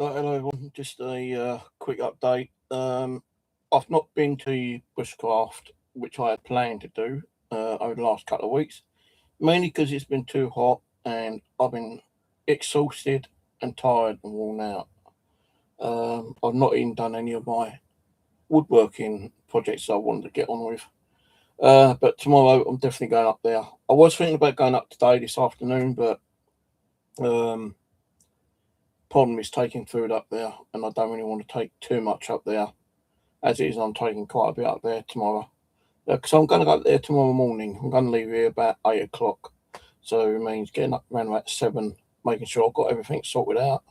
Right, hello everyone, just a quick update. I've not been to bushcraft, which I had planned to do over the last couple of weeks, mainly because it's been too hot and I've been exhausted and tired and worn out. I've not even done any of my woodworking projects I wanted to get on with. But tomorrow I'm definitely going up there. I was thinking about going up today, this afternoon, but problem is taking food up there, and I don't really want to take too much up there. As it is, I'm taking quite a bit up there tomorrow. Because I'm going to go up there tomorrow morning. I'm going to leave here about 8 o'clock. So it means getting up around about 7, making sure I've got everything sorted out.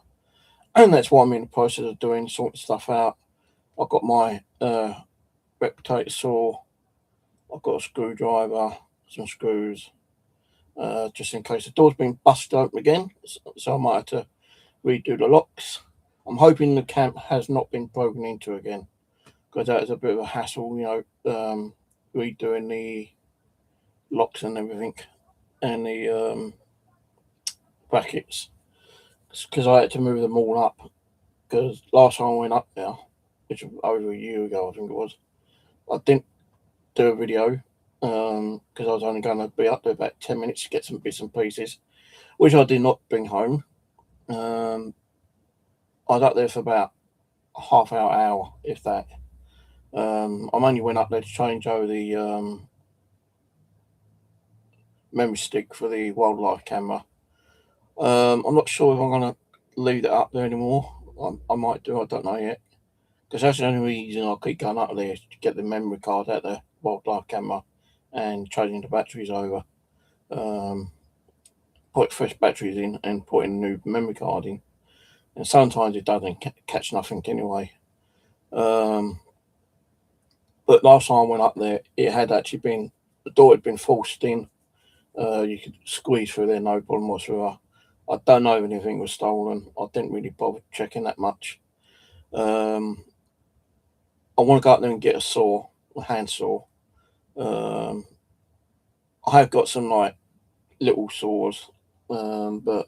And that's what I'm in the process of doing, sorting stuff out. I've got my rectificator saw. I've got a screwdriver, some screws, just in case the door's been busted open again. So I might have to redo the locks. I'm hoping the camp has not been broken into again, because that is a bit of a hassle, redoing the locks and everything, and the brackets, because I had to move them all up. Because last time I went up there, which was over a year ago, I think it was, I didn't do a video because I was only going to be up there about 10 minutes to get some bits and pieces, which I did not bring home. I was up there for about a half hour, if that. I only went up there to change over the memory stick for the wildlife camera. I'm not sure if I'm going to leave that up there anymore. I might do, I don't know yet. Because that's the only reason I keep going up there, is to get the memory card out the wildlife camera and changing the batteries over. Put fresh batteries in and put in a new memory card in. And sometimes it doesn't catch nothing anyway. But last time I went up there, it had actually been, the door had been forced in. You could squeeze through there, no problem whatsoever. I don't know if anything was stolen. I didn't really bother checking that much. I want to go up there and get a saw, a hand saw. I have got some like little saws, but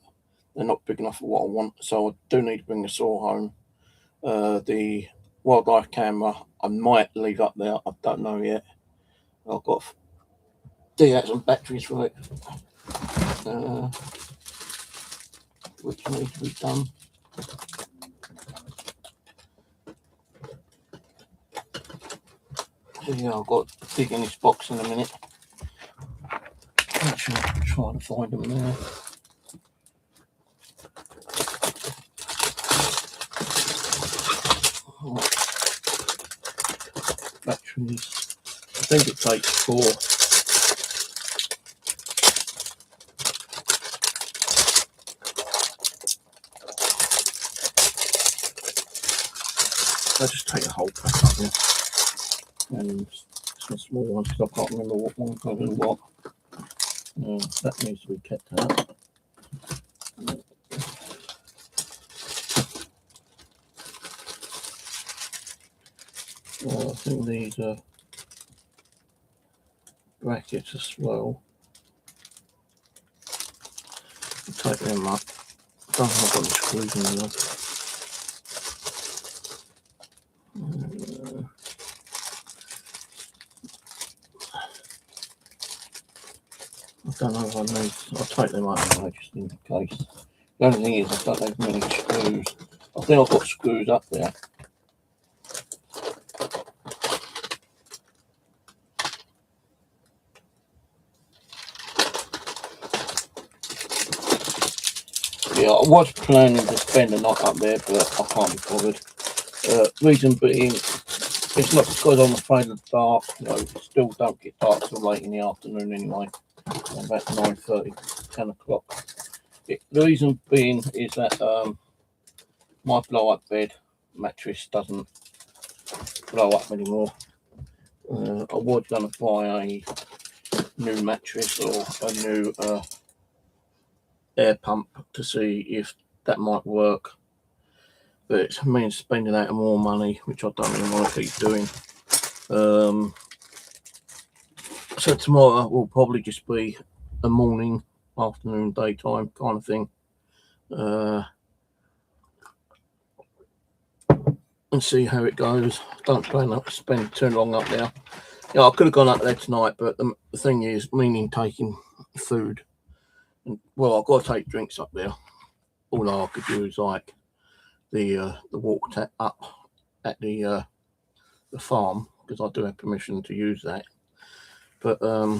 they're not big enough for what I want, so I do need to bring the saw home. The wildlife camera I might leave up there, I don't know yet. I've got to dig out some batteries for it, which need to be done. So yeah, I've got to dig in this box in a minute. Actually, I'm trying to find them now. Batteries. I think it takes 4. I'll just take a whole pack up here. And some small ones, because I can't remember what one goes in what. That needs to be kept out. I think these are brackets as well. I'll take them up. I don't think I've got any screws in there. I don't know if I need. I'll take them up anyway, just in case. The only thing is, I don't have many screws. I think I've got screws up there. Yeah, I was planning to spend the night up there, but I can't be bothered. Reason being, it's not because I'm afraid of the dark. It still don't get dark till late in the afternoon anyway. About 9:30, 10 o'clock. The reason being is that my blow-up bed mattress doesn't blow up anymore. I was going to buy a new mattress or a new air pump to see if that might work, but it means spending out more money, which I don't really want to keep doing. So tomorrow will probably just be a morning, afternoon, daytime kind of thing. and see how it goes. Don't plan to spend too long up there. Yeah, I could have gone up there tonight, but the thing is, meaning taking food. And, well, I've got to take drinks up there. All I could do is like the water tap up at the farm, because I do have permission to use that. But I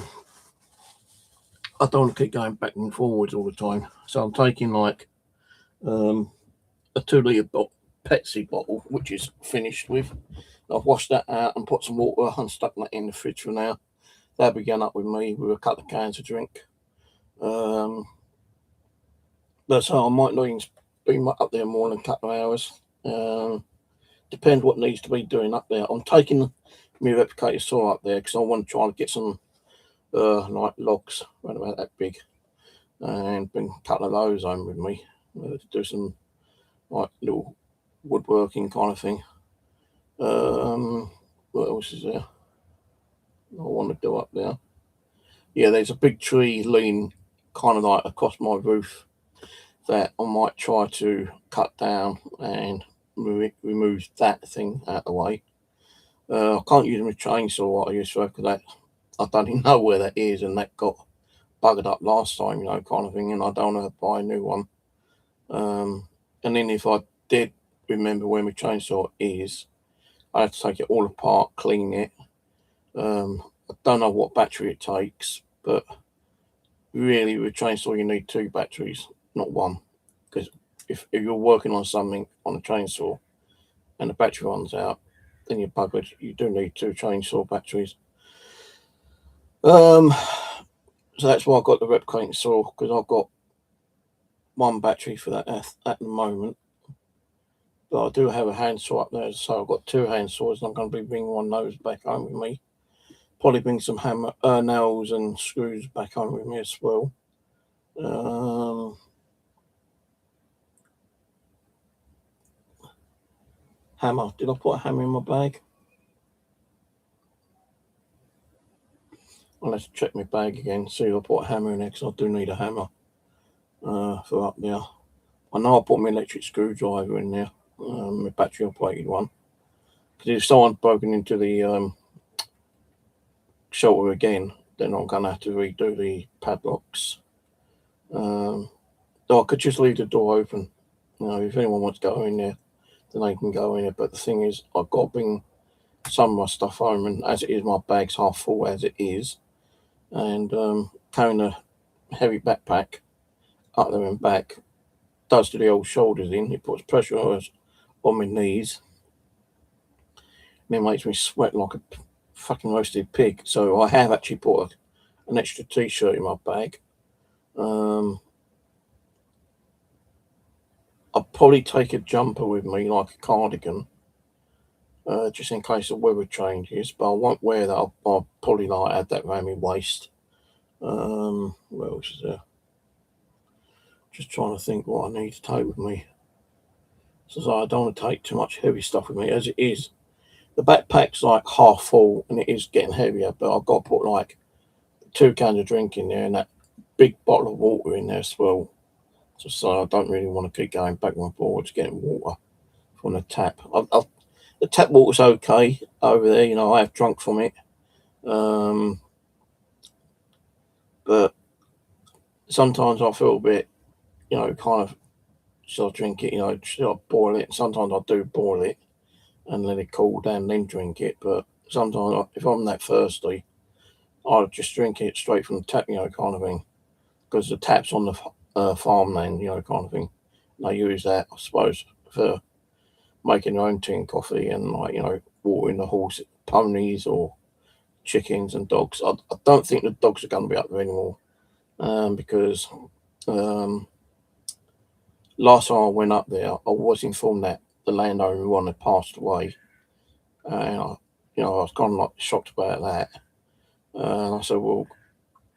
don't want to keep going back and forwards all the time. So I'm taking like a 2-litre Pepsi bottle, which is finished with. I've washed that out and put some water and stuck that in the fridge for now. They'll be going up with me with a couple of cans of drink. That's how I might not even be up there more than a couple of hours. Depends what needs to be doing up there. I'm taking my replicated saw up there because I want to try to get some like logs around about that big and bring a couple of those home with me to do some like little woodworking kind of thing. What else is there I want to do up there? Yeah, there's a big tree leaning kind of like across my roof that I might try to cut down and remove that thing out of the way. I can't use my chainsaw what I used to because that I don't even know where that is, and that got buggered up last time, you know, kind of thing, and I don't want to buy a new one. And then if I did remember where my chainsaw is, I have to take it all apart, clean it. I don't know what battery it takes, but really with chainsaw you need 2 batteries, not 1, because if you're working on something on a chainsaw and the battery runs out, then you're buggered. You do need 2 chainsaw batteries. So that's why I got the replicating saw, because I've got 1 battery for that at the moment. But I do have a handsaw up there, so I've got 2 hand saws, and I'm going to be bringing one of those back home with me. Probably bring some hammer, nails and screws back home with me as well. Hammer. Did I put a hammer in my bag? I'll have to check my bag again, see if I put a hammer in there, because I do need a hammer for up there. I know I put my electric screwdriver in there, my battery operated one, because if someone's broken into the shelter again, then I'm going to have to redo the padlocks. So I could just leave the door open. You know, if anyone wants to go in there, then they can go in there. But the thing is, I've got to bring some of my stuff home, and as it is, my bag's half full as it is, and carrying a heavy backpack up there and back does to the old shoulders in. It puts pressure on my knees, and it makes me sweat like a fucking roasted pig. So I have actually put an extra t-shirt in my bag. I'll probably take a jumper with me, like a cardigan, just in case the weather changes, but I won't wear that. I'll probably like add that around my waist. What else is there? Just trying to think what I need to take with me. So I don't want to take too much heavy stuff with me. As it is, the backpack's like half full and it is getting heavier, but I've got to put like 2 cans of drink in there and that big bottle of water in there as well. So I don't really want to keep going back and forwards getting water from the tap. The tap water's okay over there, you know, I have drunk from it. But sometimes I feel a bit, you know, kind of, should I drink it, you know, should I boil it? Sometimes I do boil it and let it cool down and then drink it. But sometimes if I'm that thirsty, I'll just drink it straight from the tap, you know, kind of thing. Because the tap's on the farmland, you know, kind of thing. And they use that, I suppose, for making their own tea and coffee and, like, you know, watering the horses, ponies or chickens and dogs. I don't think the dogs are going to be up there anymore because last time I went up there, I was informed that the landowner one had passed away. And, you know, I was kind of like shocked about that. And I said, well,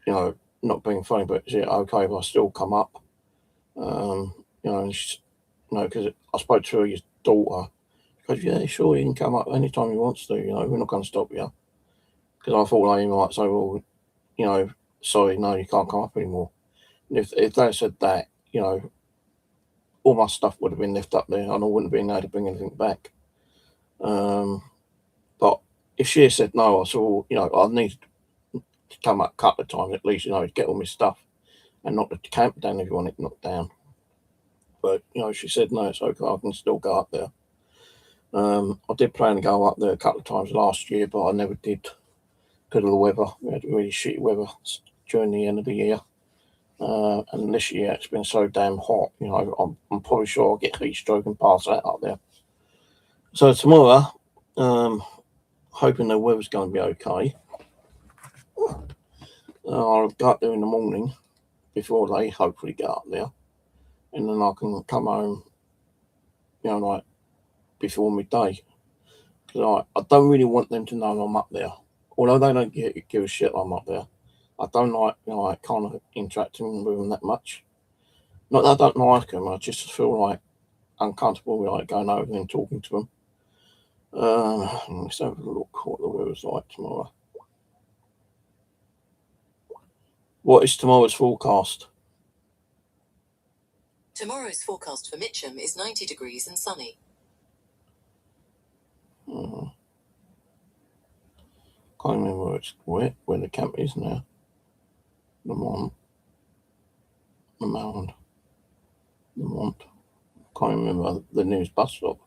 you know, not being funny, but is it okay if I still come up? You know, and she, you know, because I spoke to his daughter. She goes, yeah, sure, you can come up anytime you want to, you know, we're not going to stop you. Because I thought they might say, well, you know, sorry, no, you can't come up anymore. And if they said that, you know, all my stuff would have been left up there and I wouldn't have been able to bring anything back. But if she had said no, I said, well, I need to come up a couple of times at least, to get all my stuff and knock the camper down if you want it knocked down. But, she said no, it's okay, I can still go up there. I did plan to go up there a couple of times last year, but I never did because of the weather. We had really shitty weather during the end of the year. And this year it's been so damn hot, I'm probably sure I'll get heat stroke and pass out up there. So tomorrow, hoping the weather's going to be okay, I'll go up there in the morning before they hopefully get up there, and then I can come home, like before midday. Because I don't really want them to know I'm up there, although they don't give a shit I'm up there. I don't like kind of interacting with them that much. Not that I don't like them, I just feel like uncomfortable with going over and talking to them. Let's have a look what the weather's like tomorrow. What is tomorrow's forecast? Tomorrow's forecast for Mitcham is 90 degrees and sunny. Can't remember where the camp is now. The moan. Can't remember the nearest bus stop.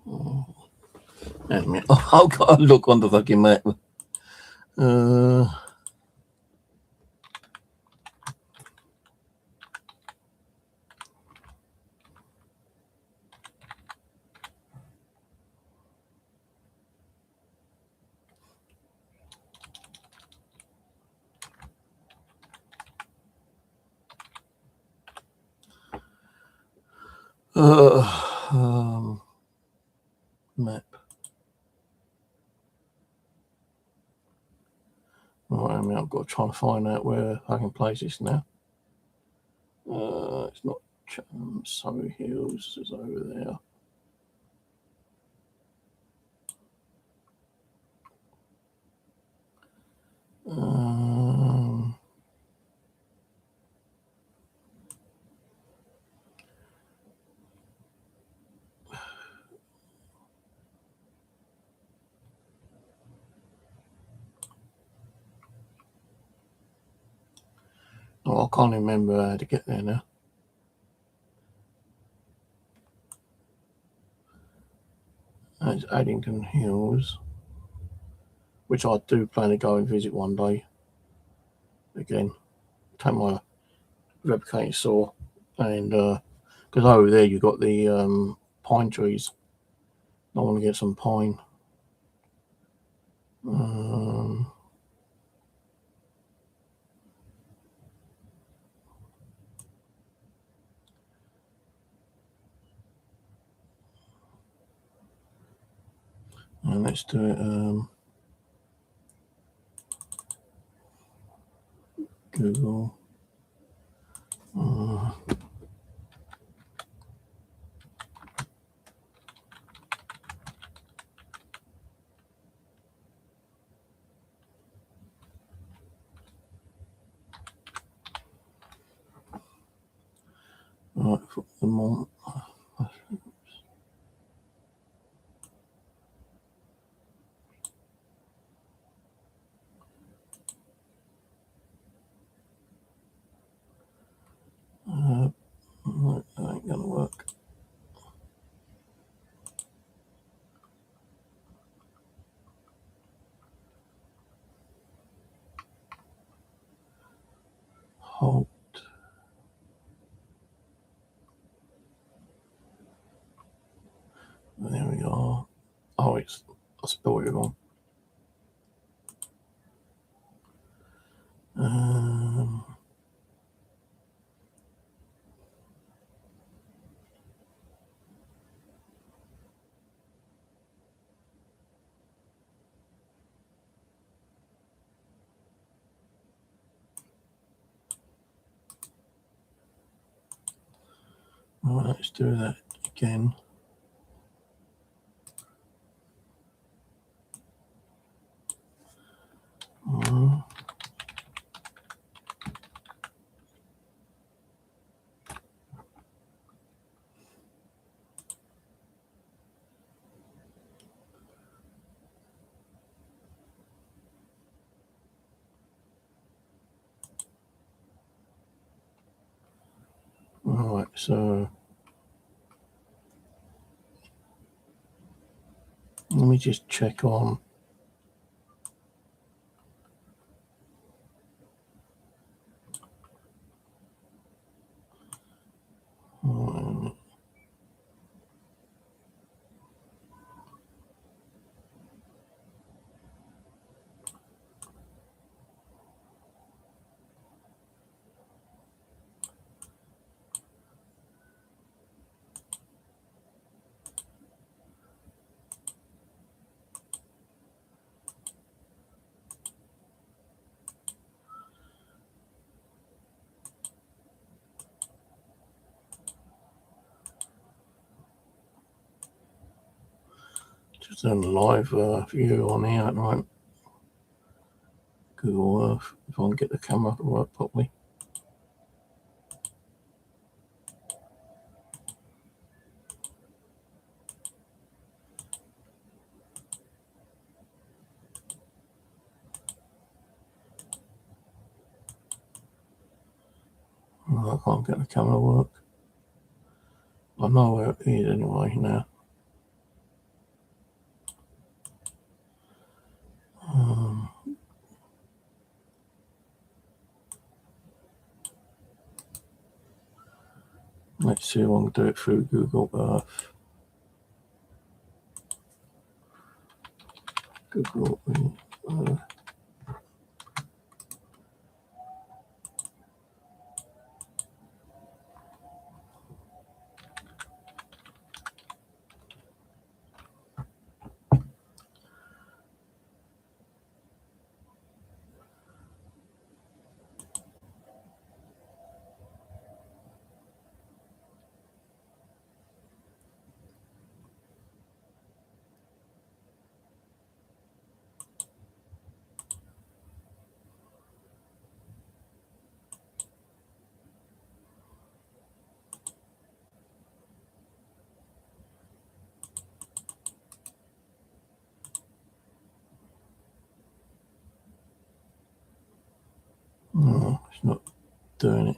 Wait a minute. I've got to look on the fucking map. Map. Right, I've got to try and find out where fucking place is now. It's not Surrey Hills, is over there. I can't remember how to get there now. That's Addington Hills, which I do plan to go and visit one day. Again, take my replicating saw, and because over there you've got the pine trees. I want to get some pine. And let's do it. Google. Right, for the moan. That ain't gonna work. Halt. There we are. Oh, I spelled it wrong. Right, let's do that again. Right, so let me just check on. Just a live view on here at the moment. Google Earth, if I can get the camera to work properly. I can't get the camera to work. I know where it is anyway now. Let's see if I can do it through Google Earth. Google Earth. No, it's not doing it.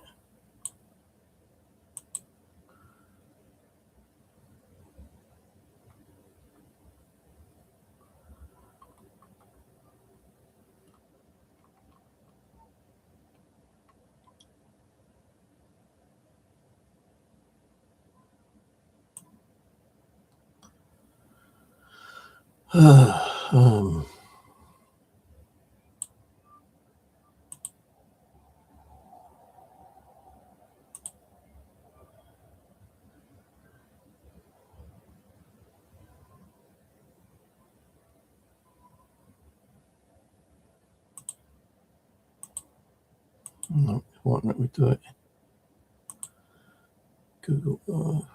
No, it won't let me do it. Google Earth.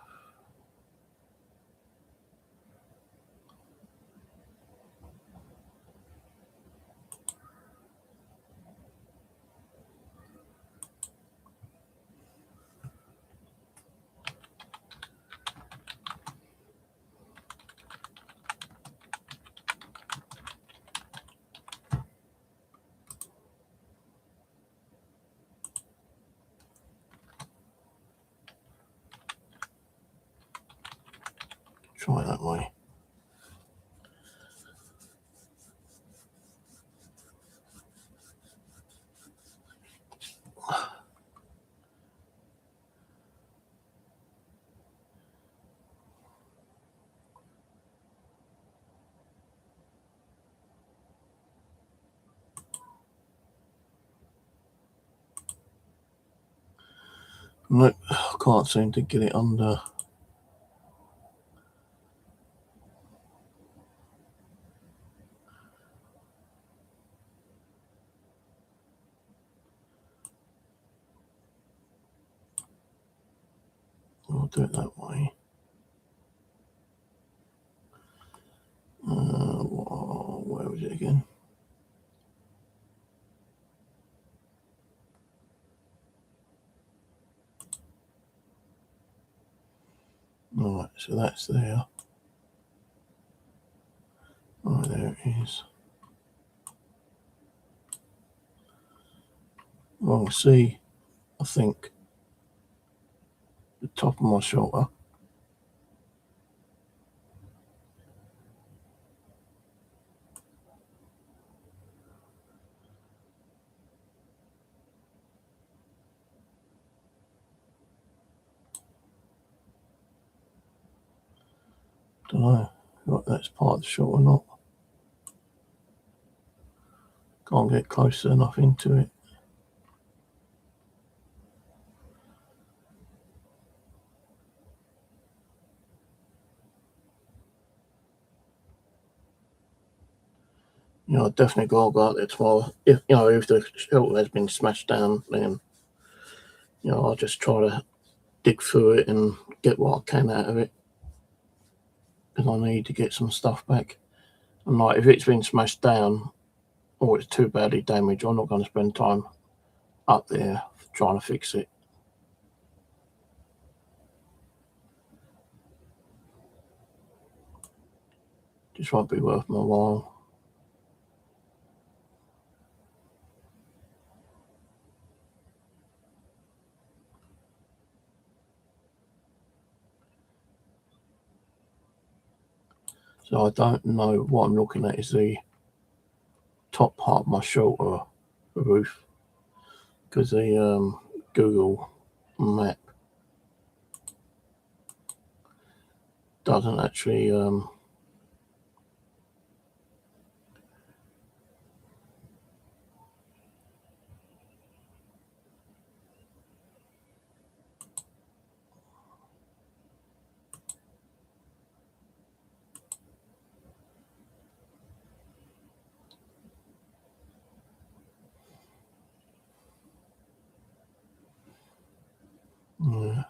Try that way. Nope, I can't seem to get it under. I'll do it that way. Where was it again? Alright, so that's there. Right, there it is. Well, see, I think the top of my shelter. Don't know if that's part of the shot or not. Can't get close enough into it. I definitely gotta go out there tomorrow. If the shelter has been smashed down, then I'll just try to dig through it and get what I can out of it, because I need to get some stuff back. And if it's been smashed down or it's too badly damaged, I'm not going to spend time up there trying to fix it. Just won't be worth my while. So I don't know what I'm looking at is the top part of my shelter roof, because the Google map doesn't actually yeah.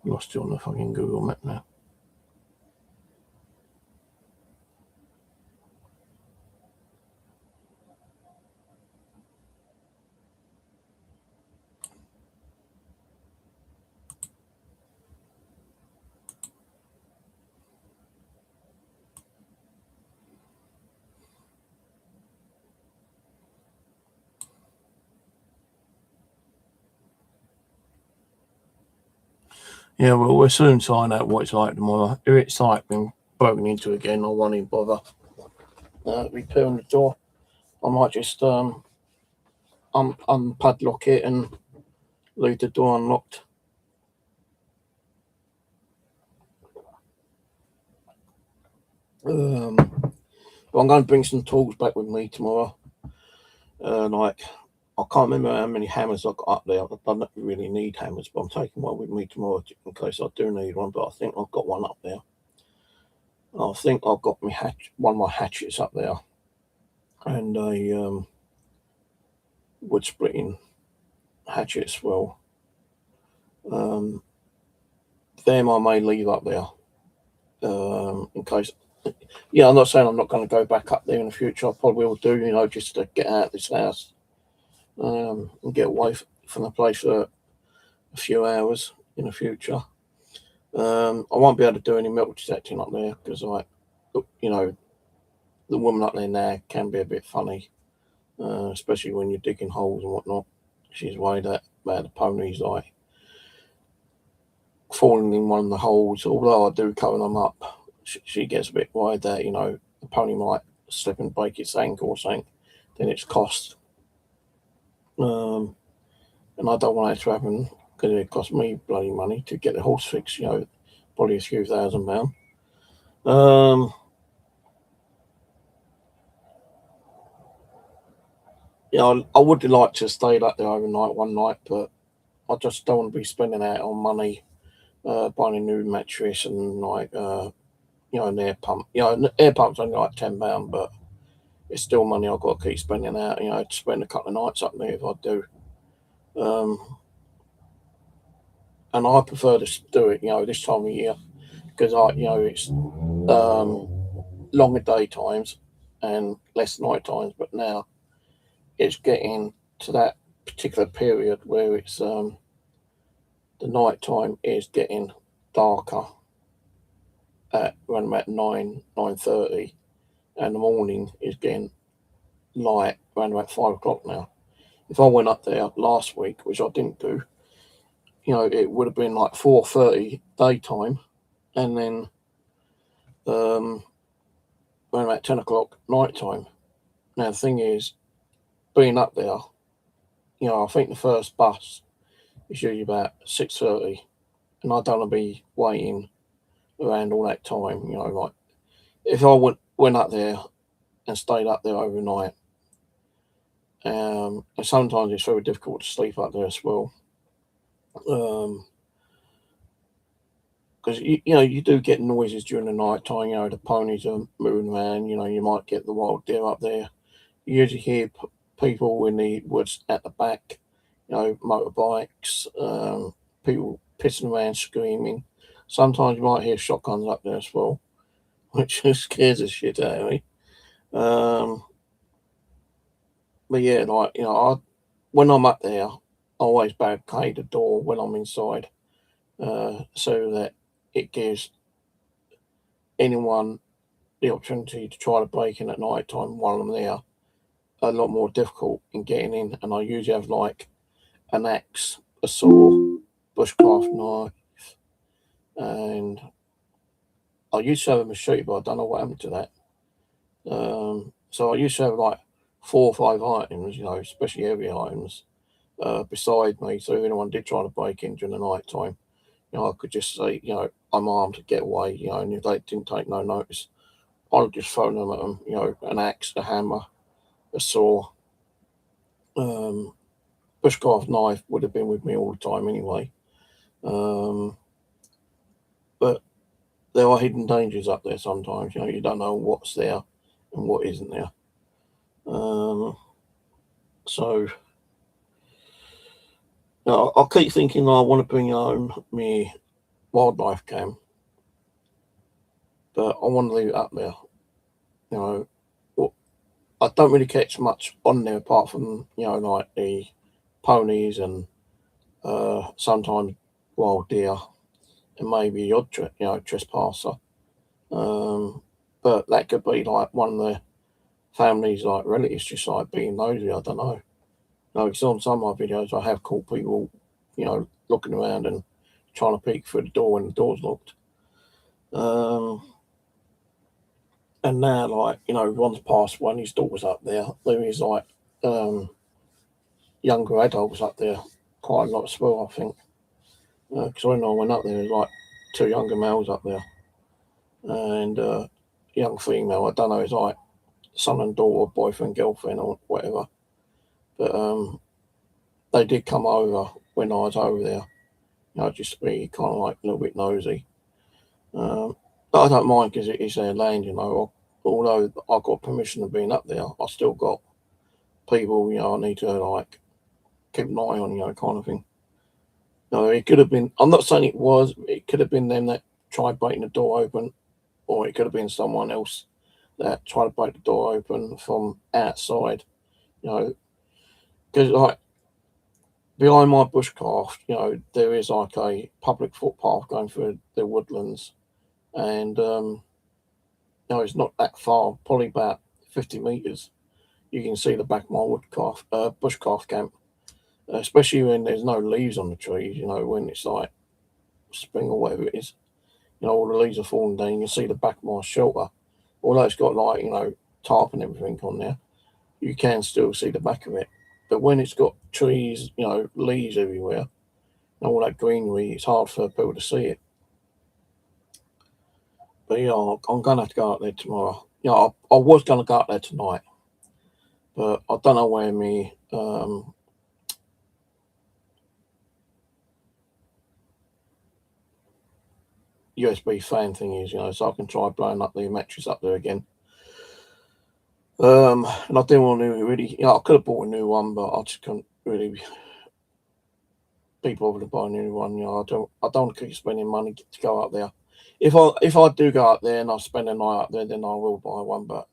Lost it on the fucking Google map now. Yeah, well, we'll soon find out what it's like tomorrow. If it's been broken into again, I won't even bother repairing the door. I might just unpadlock it and leave the door unlocked. But I'm going to bring some tools back with me tomorrow. I can't remember how many hammers I got up there. I don't really need hammers, but I'm taking one with me tomorrow in case I do need one. But I think I've got one up there. I think I've got one of my hatchets up there, and a wood splitting hatchet as well. Them I may leave up there in case. Yeah, I'm not saying I'm not going to go back up there in the future. I probably will do, just to get out of this house and get away from the place for a few hours in the future. I won't be able to do any metal detecting up there because, the woman up there now can be a bit funny, especially when you're digging holes and whatnot. She's worried about the ponies falling in one of the holes. Although I do cover them up, she gets a bit worried that the pony might slip and break its ankle or something. Then it's cost, and I don't want that to happen because it cost me bloody money to get the horse fixed. Probably a few £1,000. I would like to stay up there overnight one night, but I just don't want to be spending out on money buying a new mattress and an air pump. An air pump's only like £10, but it's still money I've got to keep spending out. To spend a couple of nights up there if I do. And I prefer to do it, this time of year because it's longer daytimes and less night times. But now it's getting to that particular period where it's the night time is getting darker at around about 9:30, and the morning is getting light around about 5 o'clock now. If I went up there last week, which I didn't do, it would have been like 4:30 daytime, and then around about 10 o'clock night time. Now the thing is, being up there, I think the first bus is usually about 6:30, and I don't want to be waiting around all that time. Like if I went up there and stayed up there overnight, and sometimes it's very difficult to sleep up there as well, because you do get noises during the night time. The ponies are moving around. You might get the wild deer up there. You usually hear people in the woods at the back, motorbikes, people pissing around, screaming. Sometimes you might hear shotguns up there as well, which scares the shit out of me. But yeah, when I'm up there, I always barricade the door when I'm inside, so that it gives anyone the opportunity to try to break in at night time while I'm there a lot more difficult in getting in. And I usually have like an axe, a saw, bushcraft knife, and I used to have a machete, but I don't know what happened to that. So I used to have like 4 or 5 items, especially heavy items, beside me. So if anyone did try to break in during the night time, I could just say, I'm armed to get away, and if they didn't take no notice, I'd just throw them at them, an axe, a hammer, a saw. Bushcraft knife would have been with me all the time anyway. But there are hidden dangers up there sometimes. You don't know what's there and what isn't there. So I keep thinking I want to bring home my wildlife cam, but I want to leave it up there. I don't really catch much on there apart from like the ponies and sometimes wild deer and maybe the odd trespasser. But that could be like one of the families, like relatives, just like being nosy. I don't know. Because on some of my videos, I have caught people, looking around and trying to peek through the door when the door's locked. And now, one's passed one, his daughter's up there. There is like younger adults up there quite a lot as well, I think. Because when I went up there, there was like 2 younger males up there and a young female. I don't know, it's like son and daughter, boyfriend, girlfriend, or whatever. But they did come over when I was over there, just to be kind of like a little bit nosy. But I don't mind because it is their land, although I got permission of being up there, I still got people, I need to like keep an eye on, kind of thing. It could have been, I'm not saying it could have been them that tried breaking the door open, or it could have been someone else that tried to break the door open from outside, because like behind my bushcraft, there is like a public footpath going through the woodlands, and it's not that far, probably about 50 meters. You can see the back of my bushcraft camp, especially when there's no leaves on the trees. When it's like spring or whatever it is, all the leaves are falling down. You can see the back of my shelter, although it's got like tarp and everything on there. You can still see the back of it. But when it's got trees, leaves everywhere, and all that greenery, it's hard for people to see it. But I'm gonna have to go out there tomorrow. I was gonna go out there tonight, but I don't know where me USB fan thing is, so I can try blowing up the mattress up there again. And I didn't want to really, I could have bought a new one, but I just couldn't really be bothered to buy a new one. I don't want to keep spending money to go up there. If I do go up there and I spend a night up there, then I will buy one. But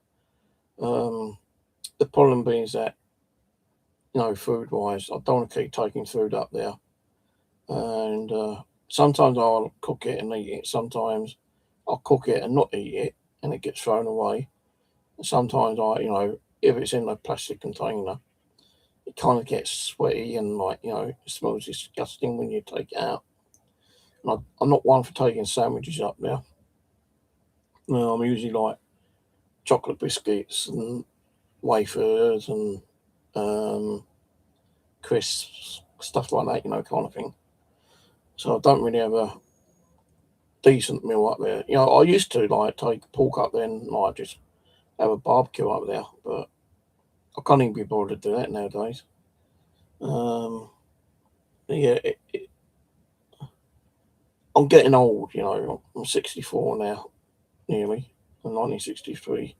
the problem being is that food wise. I don't want to keep taking food up there. And sometimes I'll cook it and eat it. Sometimes I'll cook it and not eat it, and it gets thrown away. And sometimes if it's in a plastic container, it kind of gets sweaty and it smells disgusting when you take it out. And I'm not one for taking sandwiches up there. I'm usually like chocolate biscuits and wafers and crisps, stuff like that, kind of thing. So I don't really have a decent meal up there. I used to like take pork up there and like just have a barbecue up there, but I can't even be bothered to do that nowadays. Um, yeah, I'm getting old. I'm 64 now, nearly. I'm 1963,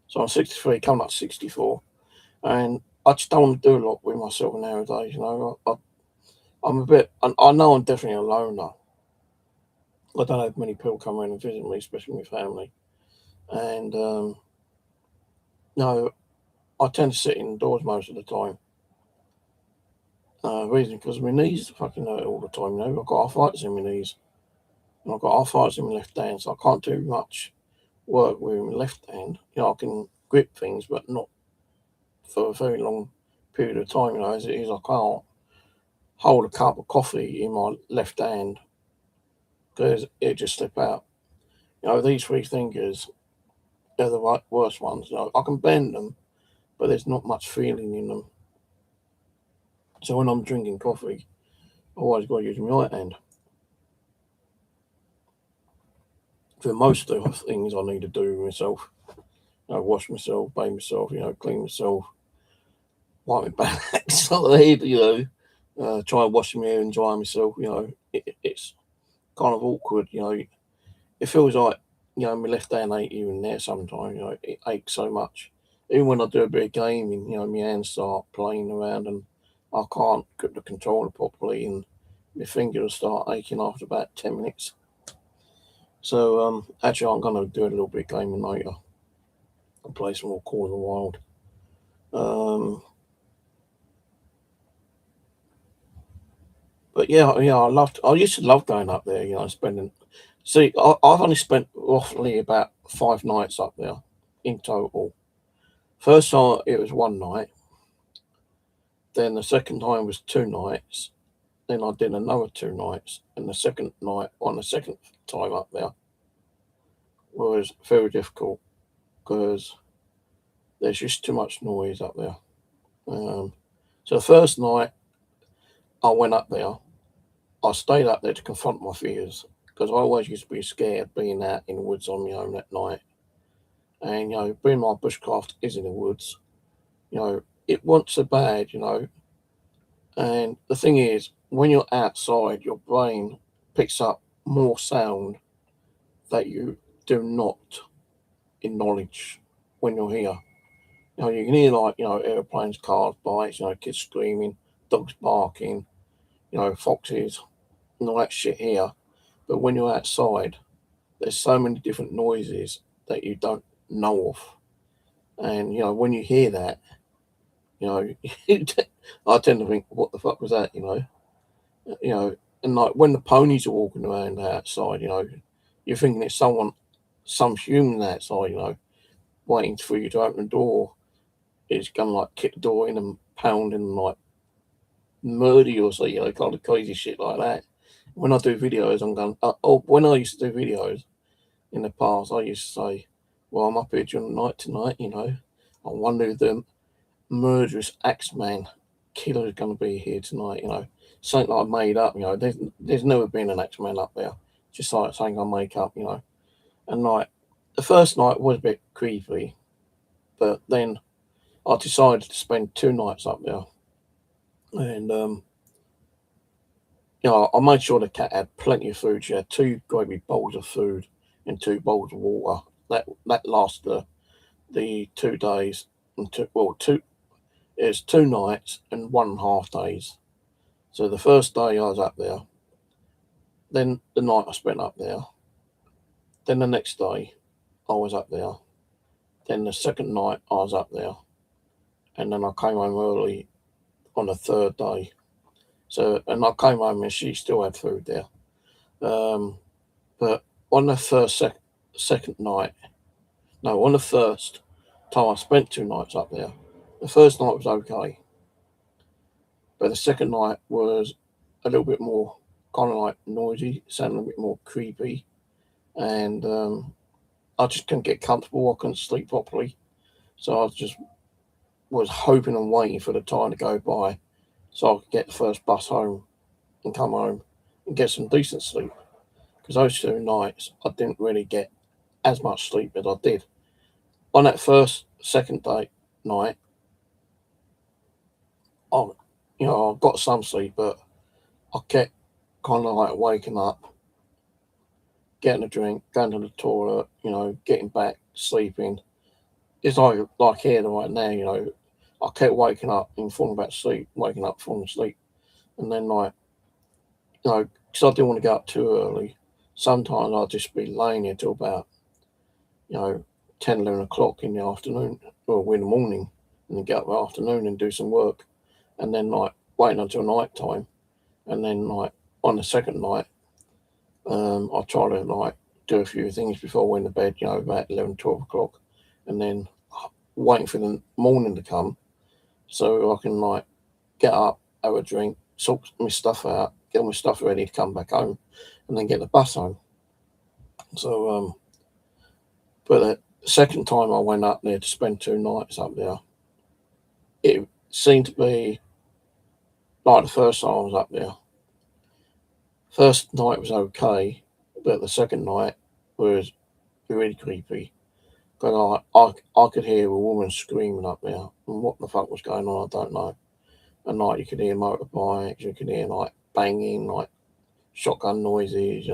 so I'm 63, coming up 64, and I just don't want to do a lot with myself nowadays. I'm a bit, and I know I'm definitely a loner. I don't have many people come around and visit me, especially my family, and no, I tend to sit indoors most of the time. Reason because my knees fucking hurt all the time. I've got arthritis in my knees, and I've got arthritis in my left hand, so I can't do much work with my left hand. I can grip things, but not for a very long period of time. As it is, I can't hold a cup of coffee in my left hand because it just slip out. These three fingers are the worst ones. I can bend them, but there's not much feeling in them. So when I'm drinking coffee, I always got to use my right hand. For most of the things I need to do myself, wash myself, bathe myself, clean myself, wipe my back, sort of head, try and wash my hair and dry myself. It's kind of awkward. It feels like my left hand ain't even there sometimes. It aches so much. Even when I do a bit of gaming, my hands start playing around and I can't grip the controller properly, and my fingers start aching after about 10 minutes. So actually, I'm gonna do a little bit of gaming later. I'll play some more Call of the Wild. But yeah, I used to love going up there. Spending. See, I've only spent roughly about 5 nights up there in total. First time it was one night. Then the second time was 2 nights. Then I did another 2 nights, and the second night on the second time up there was very difficult because there's just too much noise up there. So the first night I went up there, I stayed up there to confront my fears because I always used to be scared being out in the woods on my own at night. And being my bushcraft is in the woods, it wasn't so bad. And the thing is, when you're outside, your brain picks up more sound that you do not acknowledge when you're here. You can hear airplanes, cars, bikes, kids screaming, dogs barking, foxes, and all that shit here. But when you're outside, there's so many different noises that you don't know of. And, when you hear that, I tend to think, what the fuck was that, and like when the ponies are walking around outside, you're thinking it's some human outside, waiting for you to open the door. It's gonna like kick the door in and pound and like murder you or something, kind of crazy shit like that. When I do videos, I'm going, when I used to do videos in the past, I used to say, well, I'm up here during the night tonight, I wonder if the murderous Axeman killer is going to be here tonight, something like I made up, there's never been an Axeman up there, just like something I make up, and like the first night was a bit creepy, but then I decided to spend 2 nights up there, and I made sure the cat had plenty of food. She had 2 great big bowls of food and 2 bowls of water. That lasted the 2 days and two. It's 2 nights and 1.5 days. So the first day I was up there, then the night I spent up there, then the next day I was up there, then the second night I was up there, and then I came home early on the third day. So, and I came home and she still had food there. But on the second night, no, on the first time I spent 2 nights up there, the first night was okay, but the second night was a little bit more kind of like noisy, sounded a bit more creepy, and I just couldn't get comfortable. I couldn't sleep properly, so I just was hoping and waiting for the time to go by so I could get the first bus home and come home and get some decent sleep. Because those 2 nights I didn't really get as much sleep as I did. On that second night, I got some sleep, but I kept kind of like waking up, getting a drink, going to the toilet, getting back, sleeping. It's like here right now, I kept waking up and falling back to sleep, waking up, falling asleep. And then because I didn't want to get up too early, sometimes I'd just be laying here till about, 10, 11 o'clock in the afternoon, or in the morning, and then get up in the afternoon and do some work. And then waiting until night time. And then on the second night, I try to do a few things before I went to bed, about 11, 12 o'clock, and then waiting for the morning to come so I can get up, have a drink, sort my stuff out, get my stuff ready to come back home, and then get the bus home. So, but the second time I went up there to spend 2 nights up there, it seemed to be like the first time I was up there. First night was okay, but the second night was really creepy. Because I could hear a woman screaming up there, and what the fuck was going on, I don't know. And you could hear motorbikes, you could hear banging, shotgun noises,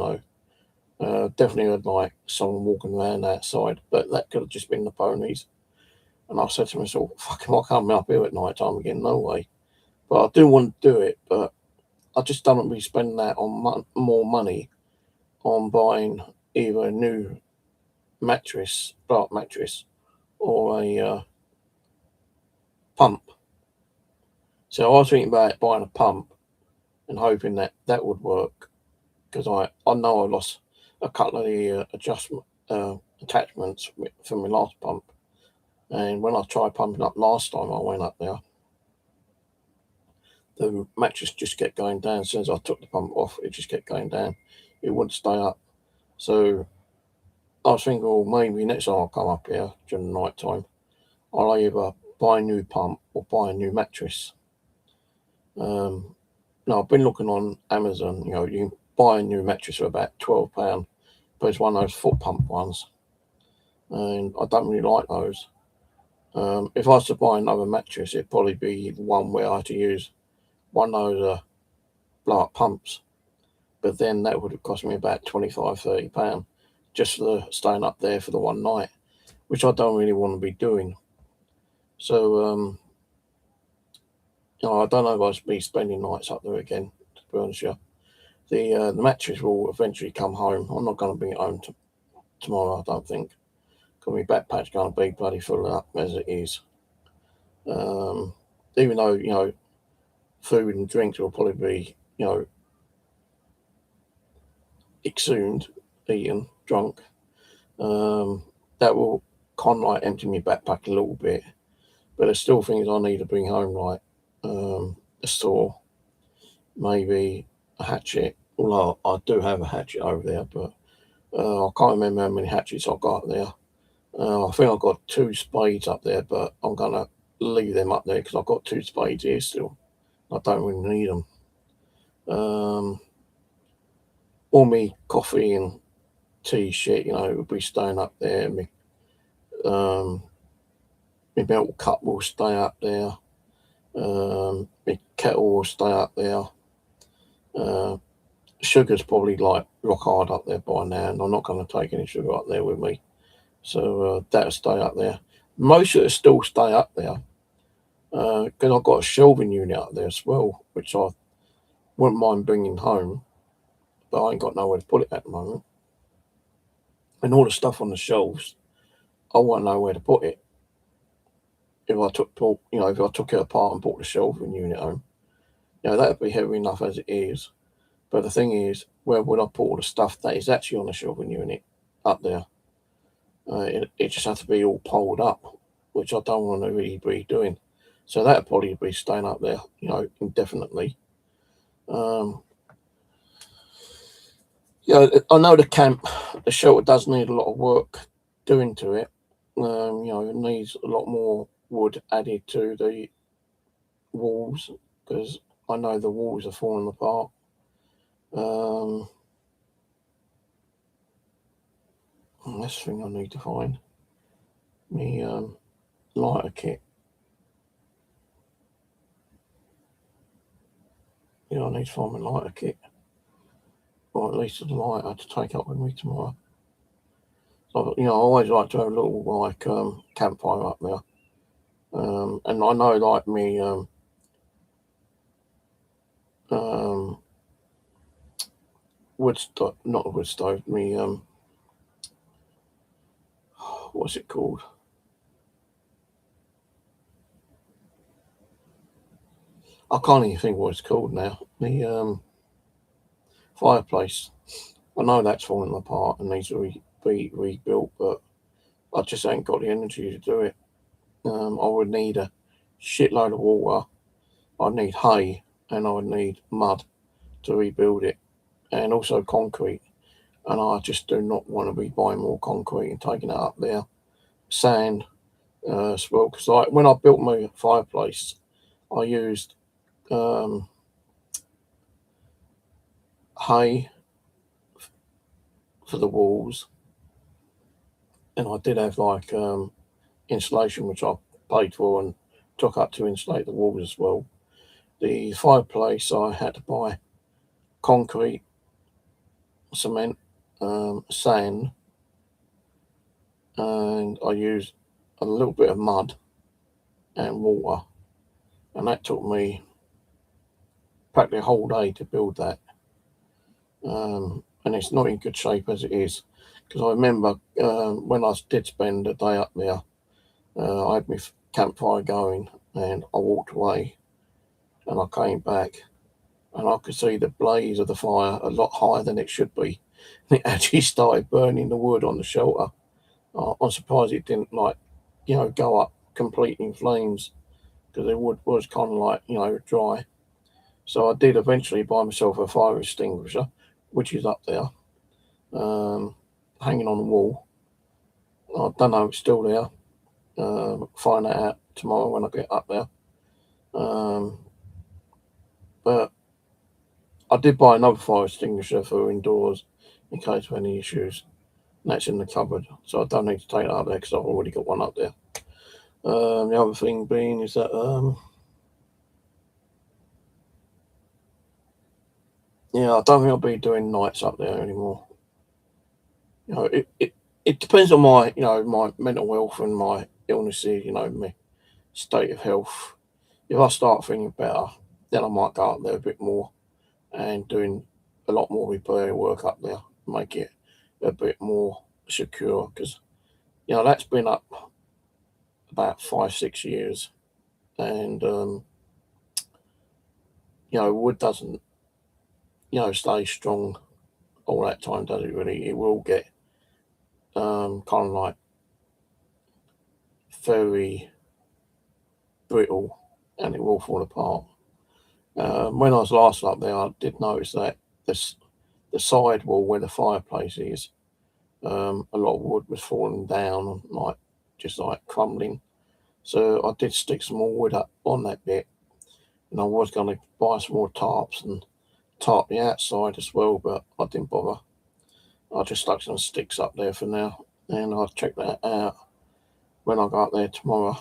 definitely heard someone walking around outside, but that could have just been the ponies. And I said to myself, fuck, am I coming up here at night time again? No way. But I do want to do it, but I just don't want to be spending that on more money on buying either a new dark mattress, or a pump. So I was thinking about buying a pump and hoping that would work, because I know I lost a couple of the attachments from my last pump. And when I tried pumping up last time I went up there, the mattress just kept going down. As soon as I took the pump off, it just kept going down. It wouldn't stay up. So I was thinking, well, maybe next time I come up here during the night time, I'll either buy a new pump or buy a new mattress. Now I've been looking on Amazon. You can buy a new mattress for about £12, but it's one of those foot pump ones, and I don't really like those. If I was to buy another mattress, it'd probably be the one where I had to use one of those blow-up pumps, but then that would have cost me about £25-30 just for staying up there for the one night, which I don't really want to be doing. So I don't know if I'll be spending nights up there again, to be honest with you. The mattress will eventually come home. I'm not going to bring it home tomorrow, I don't think, because my backpack's going to be bloody full up as it is. Even though, food and drinks will probably be, exhumed, eaten, drunk. That will kind of empty my backpack a little bit, but there's still things I need to bring home, like a saw, maybe a hatchet. Although I do have a hatchet over there, but I can't remember how many hatchets I've got there. I think I've got 2 spades up there, but I'm going to leave them up there because I've got 2 spades here still. I don't really need them. All my coffee and tea shit, will be staying up there. My milk cup will stay up there. My kettle will stay up there. Sugar's probably rock hard up there by now, and I'm not going to take any sugar up there with me. So that'll stay up there. Most of it will still stay up there, because I've got a shelving unit up there as well, which I wouldn't mind bringing home, but I ain't got nowhere to put it at the moment. And all the stuff on the shelves, I won't know where to put it. if I took it apart and brought the shelving unit home, that'd be heavy enough as it is. But the thing is, where would I put all the stuff that is actually on the shelving unit up there? It just has to be all poled up, which I don't want to really be doing. So that'd probably be staying up there, indefinitely. I know the shelter does need a lot of work doing to it. It needs a lot more wood added to the walls because I know the walls are falling apart. This thing I need to find me lighter kit. I need to find my lighter kit, or at least a lighter to take up with me tomorrow. So, I always like to have a little campfire up there. And I know like me wood stove, not a wood stove, me what's it called? I can't even think what it's called now. The fireplace. I know that's falling apart and needs to be rebuilt, but I just ain't got the energy to do it. I would need a shitload of water. I'd need hay, and I would need mud to rebuild it, and also concrete. And I just do not want to be buying more concrete and taking it up there. Sand as well, because when I built my fireplace, I used hay for the walls, and I did have insulation, which I paid for and took up to insulate the walls as well. The fireplace, I had to buy concrete, cement, sand, and I used a little bit of mud and water, and that took me practically a whole day to build that. And it's not in good shape as it is, because I remember when I did spend a day up there, I had my campfire going, and I walked away, and I came back, and I could see the blaze of the fire a lot higher than it should be. And it actually started burning the wood on the shelter. I'm surprised it didn't go up completely in flames, because the wood was kind of dry. So I did eventually buy myself a fire extinguisher, which is up there, hanging on the wall. I don't know if it's still there. Find that out tomorrow when I get up there. But I did buy another fire extinguisher for indoors in case of any issues. And that's in the cupboard, so I don't need to take that up there because I've already got one up there. The other thing being is that I don't think I'll be doing nights up there anymore. It depends on my my mental health and my illnesses. My state of health. If I start feeling better, then I might go up there a bit more and doing a lot more repair work up there, make it a bit more secure, because that's been up about 5-6 years, and wood doesn't stay strong all that time, does it? Really, it will get kind of like very brittle, and it will fall apart. When I was last up there, I did notice that the side wall where the fireplace is, a lot of wood was falling down, just crumbling. So I did stick some more wood up on that bit, and I was going to buy some more tarps and tarp the outside as well, but I didn't bother. I just stuck some sticks up there for now, and I'll check that out when I go up there tomorrow.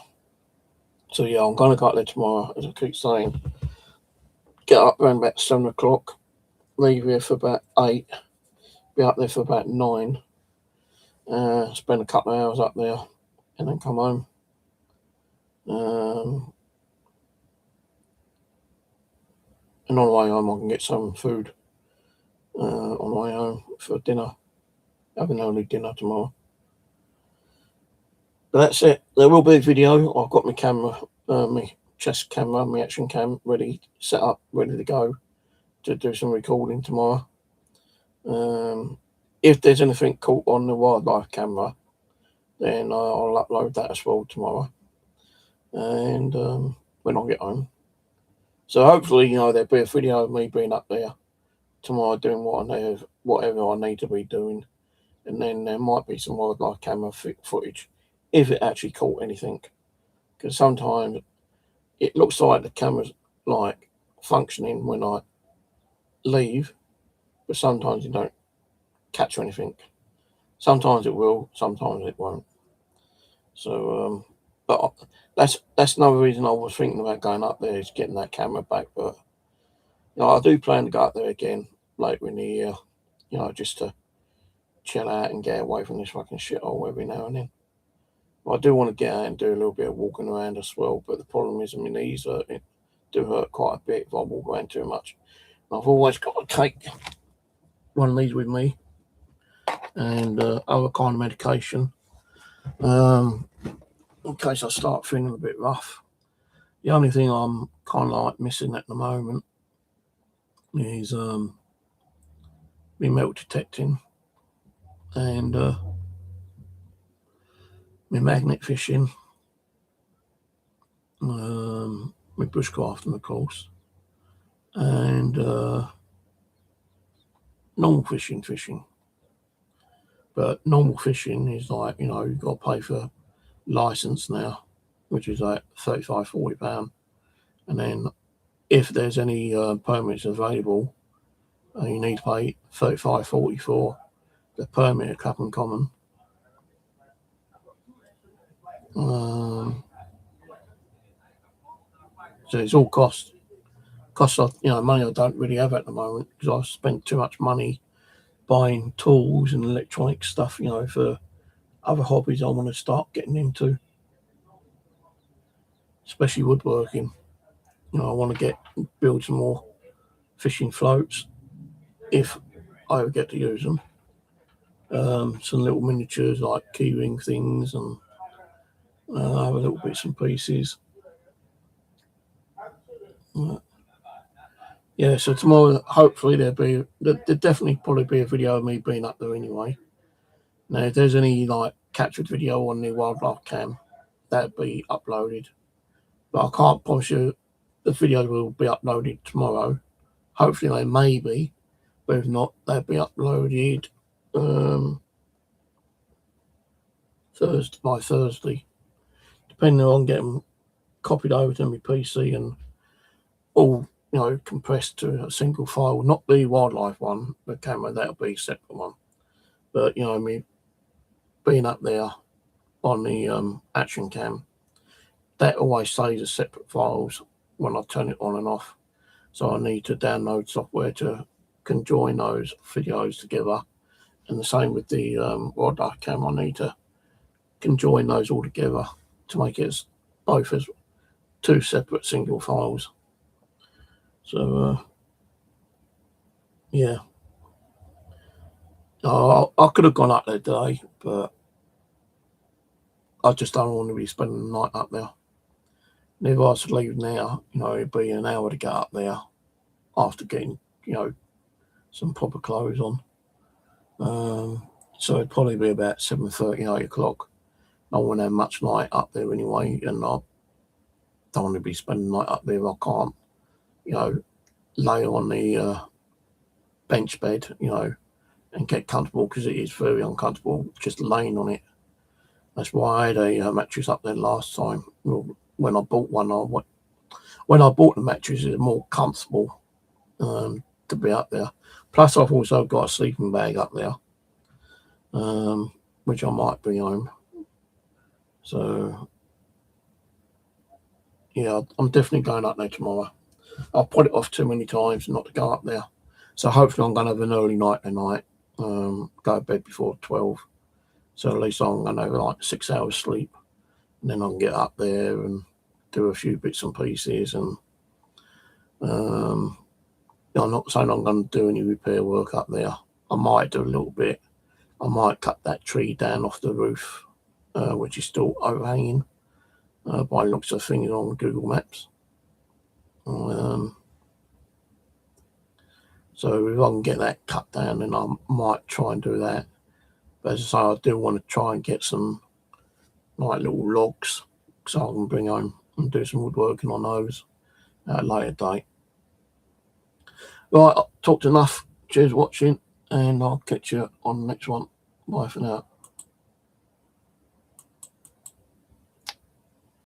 So yeah, I'm going to go up there tomorrow, as I keep saying. Get up around about 7 o'clock, leave here for about 8, be up there for about 9, spend a couple of hours up there, and then come home. And on the way home, I can get some food on the way home for dinner. Have an early dinner tomorrow. But that's it. There will be a video. I've got my camera, my chest camera, my action cam ready, set up, ready to go to do some recording tomorrow. If there's anything caught on the wildlife camera, then I'll upload that as well tomorrow. And when I get home. So hopefully, there'll be a video of me being up there tomorrow doing whatever I need to be doing. And then there might be some wildlife camera footage if it actually caught anything. Because sometimes it looks like the camera's like functioning when I leave, but sometimes you don't catch anything. Sometimes it will, sometimes it won't. So, but that's another reason I was thinking about going up there, is getting that camera back. But I do plan to go up there again later in the year, just to chill out and get away from this fucking shithole every now and then. But I do want to get out and do a little bit of walking around as well. But the problem is my knees do hurt quite a bit if I walk around too much. And I've always got to take one of these with me and other kind of medication in case I start feeling a bit rough. The only thing I'm kind of like missing at the moment is my metal detecting and my magnet fishing, my bushcrafting, of course, and normal fishing. But normal fishing is like, you've got to pay for license now, which is like £35-40. And then if there's any permits available, you need to pay £35-40 for the permit at Clapham Common. So it's all cost of money I don't really have at the moment, because I've spent too much money buying tools and electronic stuff, for other hobbies I want to start getting into, especially woodworking. I want to build some more fishing floats if I ever get to use them. Some little miniatures like keyring things and other little bits and pieces. Yeah, so tomorrow hopefully there'll definitely probably be a video of me being up there anyway. Now if there's any like captured video on the wildlife cam, that'll be uploaded. But I can't promise you the video will be uploaded tomorrow. Hopefully they may be, but if not, they'll be uploaded by Thursday, depending on getting copied over to my PC and all compressed to a single file. Not the wildlife one, the camera, that'll be a separate one. But me being up there on the action cam, that always stays as separate files when I turn it on and off. So I need to download software to conjoin those videos together. And the same with the wildlife cam, I need to conjoin those all together to make it both as two separate single files. So yeah, I could have gone up there today, but I just don't want to be spending the night up there. And if I was to leave now, it'd be an hour to get up there after getting some proper clothes on. So it'd probably be about 7:30, 8 o'clock. I won't have much light up there anyway, and I don't want to be spending the night up there. I can't, lay on the bench bed, and get comfortable, because it is very uncomfortable just laying on it. That's why I had a mattress up there last time. When I bought one, when I bought the mattress, it was more comfortable to be up there. Plus, I've also got a sleeping bag up there, which I might bring home. So, yeah, I'm definitely going up there tomorrow. I've put it off too many times not to go up there. So hopefully I'm going to have an early night tonight, go to bed before 12. So at least I'm going to have like 6 hours sleep. And then I can get up there and do a few bits and pieces. And I'm not saying I'm going to do any repair work up there. I might do a little bit. I might cut that tree down off the roof which is still overhanging by looks of things on Google Maps. So if I can get that cut down, then I might try and do that. But as I say, I do want to try and get some like little logs so I can bring home and do some woodworking on those at a later date. Right, I've talked enough. Cheers for watching, and I'll catch you on the next one. Bye for now.